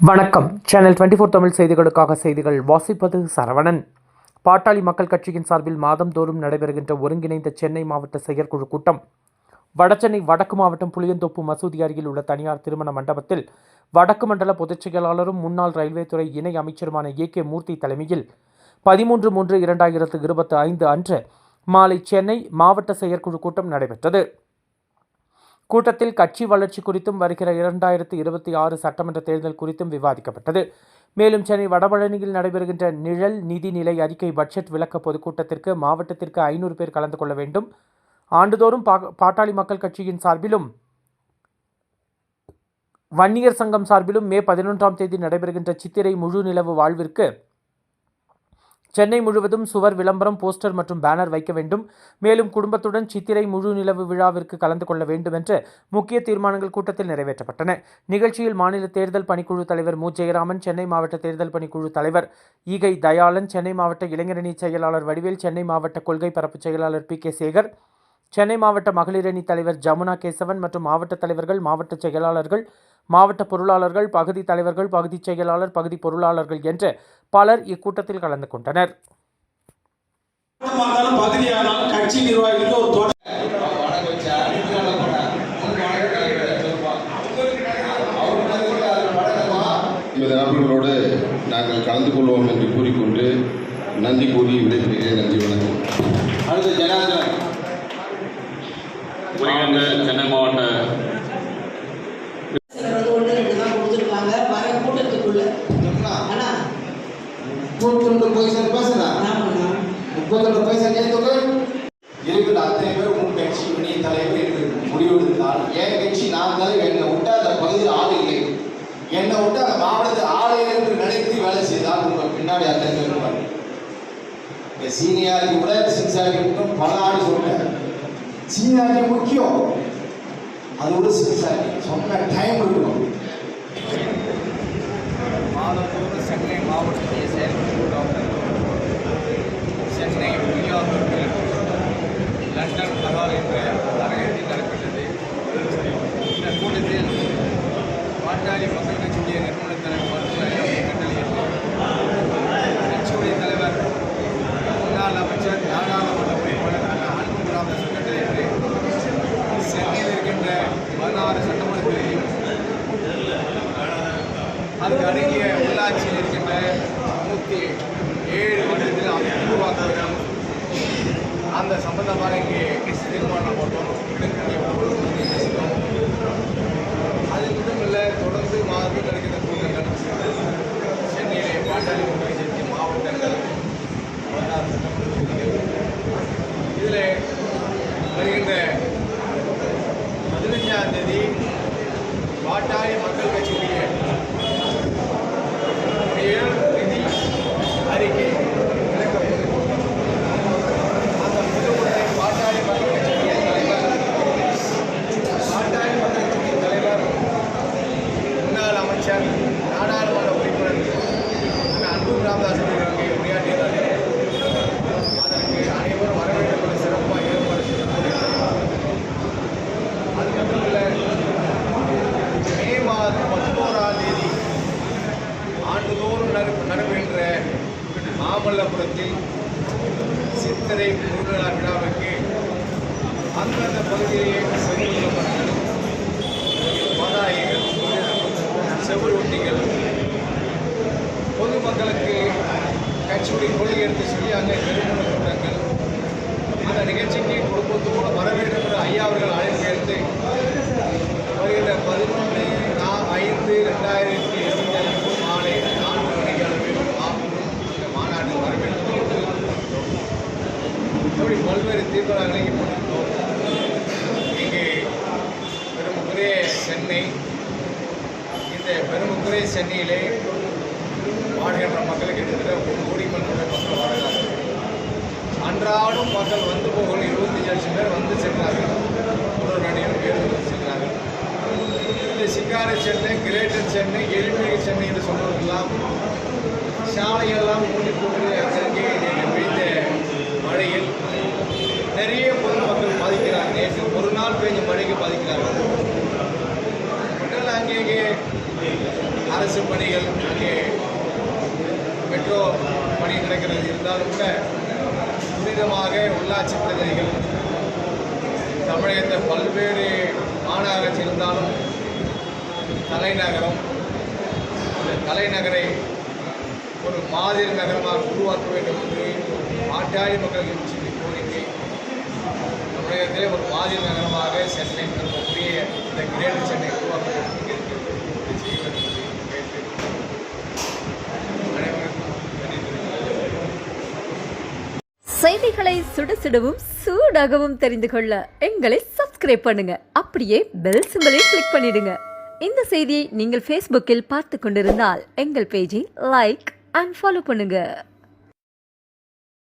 வணக்கம். சேனல் 24 தமிழ் செய்திகளுக்காக செய்திகள் வாசிப்பது சரவணன். பாட்டாளி மக்கள் கட்சியின் சார்பில் மாதந்தோறும் நடைபெறுகின்ற ஒருங்கிணைந்த சென்னை மாவட்ட செயற்குழு கூட்டம் வடசென்னை வடக்கு மாவட்டம் புளியந்தோப்பு மசூதி அருகில் உள்ள தனியார் திருமண மண்டபத்தில் வடக்கு மண்டல பொதுச் செயலாளரும் முன்னாள் ரயில்வே துறை இணை அமைச்சருமான ஏ.கே. மூர்த்தி தலைமையில் 13/3/2025 அன்று மாலை சென்னை மாவட்ட செயற்குழு கூட்டம் நடைபெற்றது. கூட்டத்தில் கட்சி வளர்ச்சி குறித்தும் வருகிற 2026 சட்டமன்ற தேர்தல் குறித்தும் விவாதிக்கப்பட்டது. மேலும் சென்னை வடபழனியில் நடைபெறுகின்ற நிழல் நிதிநிலை அறிக்கை பட்ஜெட் விளக்க பொதுக்கூட்டத்திற்கு மாவட்டத்திற்கு 500 பேர் கலந்து கொள்ள வேண்டும். ஆண்டுதோறும் பாட்டாளி மக்கள் கட்சியின் சார்பிலும் வன்னியர் சங்கம் சார்பிலும் மே 11ஆம் தேதி நடைபெறுகின்ற சித்திரை முழு நிலவு வாழ்விற்கு சென்னை முழுவதும் சுவர் விளம்பரம், போஸ்டர் மற்றும் பேனர் வைக்க வேண்டும். மேலும் குடும்பத்துடன் சித்திரை முழு நிலவு விழாவிற்கு கலந்து கொள்ள வேண்டும் என்ற முக்கிய தீர்மானங்கள் கூட்டத்தில் நிறைவேற்றப்பட்டன. நிகழ்ச்சியில் மாநில தேர்தல் பணிக்குழு தலைவர் மு. ஜெயராமன், சென்னை மாவட்ட தேர்தல் பணிக்குழு தலைவர் ஈகை தயாளன், சென்னை மாவட்ட இளைஞரணி செயலாளர் வடிவேல், சென்னை மாவட்ட கொள்கை பரப்பு செயலாளர் பி.கே. சேகர், சென்னை மாவட்ட மகளிரணி தலைவர் ஜமுனா கேசவன் மற்றும் மாவட்ட தலைவர்கள், மாவட்ட செயலாளர்கள், மாவட்ட பொருளாளர்கள், பகுதி தலைவர்கள், பகுதி செயலாளர், பகுதி பொருளாளர்கள் என்று பலர் இக்கூட்டத்தில் கலந்து கொண்டனர். நபர்களோடு நாங்கள் கலந்து கொள்வோம் என்று கூறிக்கொண்டு நன்றி கூறி விடைபெறுகிறேன். நன்றி, வணக்கம். அடுத்த ஜனார்தன் சென்னை மாவட்ட அத்தனை பேர் உன் கட்சி இணைய தலைவர் என்று முடிவெடுத்தால் என் கட்சி நான் தான் என்னை விட்டு அந்த பகுதியில் ஆள் இல்லை, என்னை விட்டு அந்த மாவட்டத்தில் ஆள் என்று நினைத்து வேலை செய்தால் உங்கள் பின்னாடி அத்தனை பேர் இருப்பாங்க. சீனியாரிட்டி விட சின்சாரிட்டி பல ஆடு சொன்னேன். சீனியாரிட்டி முக்கியம், அது விட சின்சாரிட்டி சொன்ன டைம் இருக்கணும். மாதத்தோடு சென்னை மாவட்டத்தை செயல்படுத்தும் சென்னை புளியாந்தோப்பில் லண்டன் நகர் என்ற அரங்கத்தில் நடைபெற்றது. இந்த கூட்டத்தில் பாட்டாளி மக்கள் கட்சியுடைய நிறுவன தலைவர் மருத்துவர் கட்டளையிட்டு கட்சியுடைய தலைவர் முன்னாள் அமைச்சர் நாடாளுமன்ற உறுப்பினர் அன்பு ராமதாஸ் கட்டளையிட்டு சென்னையில் இருக்கின்ற 16 சட்டமன்றத்திலையும் அதுக்கு அடங்கிய உள்ளாட்சியில் இருக்கின்ற 107 மன்றத்தில் உருவாக்குகிறோம். அந்த சம்பந்தமாக இங்கே தீர்மானம் போட்டோம். அது மட்டுமில்லை, தொடர்ந்து மாதத்தில் நடக்கிற கூட்டங்கள் சென்னையிலே பாட்டாளி மக்கள் கட்சி மாவட்டங்கள் 16 சட்டமன்ற இதில் வருகின்ற 15ஆம் தேதி பாட்டாளி மக்கள் கட்சியுடைய நிதி அறிக்கை விளக்கப்படும். அந்த கூட்டத்தை பாட்டாளி மக்கள் கட்சியுடைய தலைவர் முன்னாள் அமைச்சர் நாடாளுமன்ற உறுப்பினர் அன்பு ராமதாஸ் அவர்கள் உரையாற்றினார்கள். அதற்கு அனைவரும் வரவேற்பு சிறப்பாக ஏற்பாடு செய்யப்பட்டிருக்கிறது. அது மட்டுமல்ல, மே மாதம் 11ஆம் தேதி ஆண்டுதோறும் நடைபெறுகின்ற மாமல்லபுரத்தில் சித்திரை முழுநிலா விழாவுக்கு அந்தந்த பகுதியிலேயே செவிலியர்கள், மதாயிகள், செவிலொட்டிகள் பொதுமக்களுக்கு கட்சியுடைய கொள்கை எடுத்து சொல்லி அங்கே பெருமள கூட்டங்கள் அந்த நிகழ்ச்சிக்கு குடும்பத்தோடு வரவேற்கிற ஐயா அவர்கள் அழைப்பு எடுத்து வருகிற 11/5/2025 மாலை 4 மணிக்கு அளவில் இந்த மாநாட்டில் வரவேற்பு இப்படி பல்வேறு தீர்மானங்களை போட்டிருந்தோம். இங்கே பெருமுக்குரிய சென்னை, இந்த பெருமுக்குரிய சென்னையிலே வாழ்கின்ற மக்களுக்கு கிட்டத்தட்ட 1 கோடி மக்கள் வாழ்கிறார்கள். அன்றாடும் மக்கள் வந்து போகிற 25 லட்சம் பேர் வந்து சென்றார்கள். ஒரு நடிகர் பேர் வந்து சென்றார்கள். இந்த சிங்கார சென்னை, கிரேட்டர் சென்னை, எளிமையாக சென்னை என்று சொல்வதெல்லாம் சாலையெல்லாம் மூடி போட்டு அங்கே பெய்த மழையில் நிறைய பொதுமக்கள் பாதிக்கிறார்கள். நேற்று ஒரு நாள் பெய்ஞ்ச மழைக்கு பாதிக்கிறார்கள். மக்கள் அங்கேயே அரசு பணிகள் அங்கே மெட்ரோ பணி நடக்கிறது இருந்தாலும் கூட துரிதமாக உள்ளாட்சி பிரதிநிதிகள் தமிழகத்தில் பல்வேறு மாநகராட்சி இருந்தாலும் தலைநகரம் இந்த தலைநகரை ஒரு மாதிரி நகரமாக உருவாக்க வேண்டும் என்று பாட்டாளி மக்கள் கட்சியின் கோரிக்கை. தமிழகத்திலே ஒரு மாதிரி நகரமாக சென்னை இருக்கக்கூடிய இந்த கிரேட்டர் சென்னை உருவாக்க வேண்டும் செய்வது கேட்டு அனைவருக்கும் நன்றி தெரிவித்துள்ளேன். செய்திகளை சுடவும் சூடாகவும் தெரிந்து கொள்ள எங்களை சப்ஸ்கிரைப் பண்ணுங்க. அப்படியே பெல் சிம்பலை கிளிக் பண்ணிடுங்க. இந்த செய்தியை நீங்கள் Facebookல் பார்த்து கொண்டிருந்தால் எங்கள் பேஜை லைக் அண்ட் ஃபாலோ பண்ணுங்க.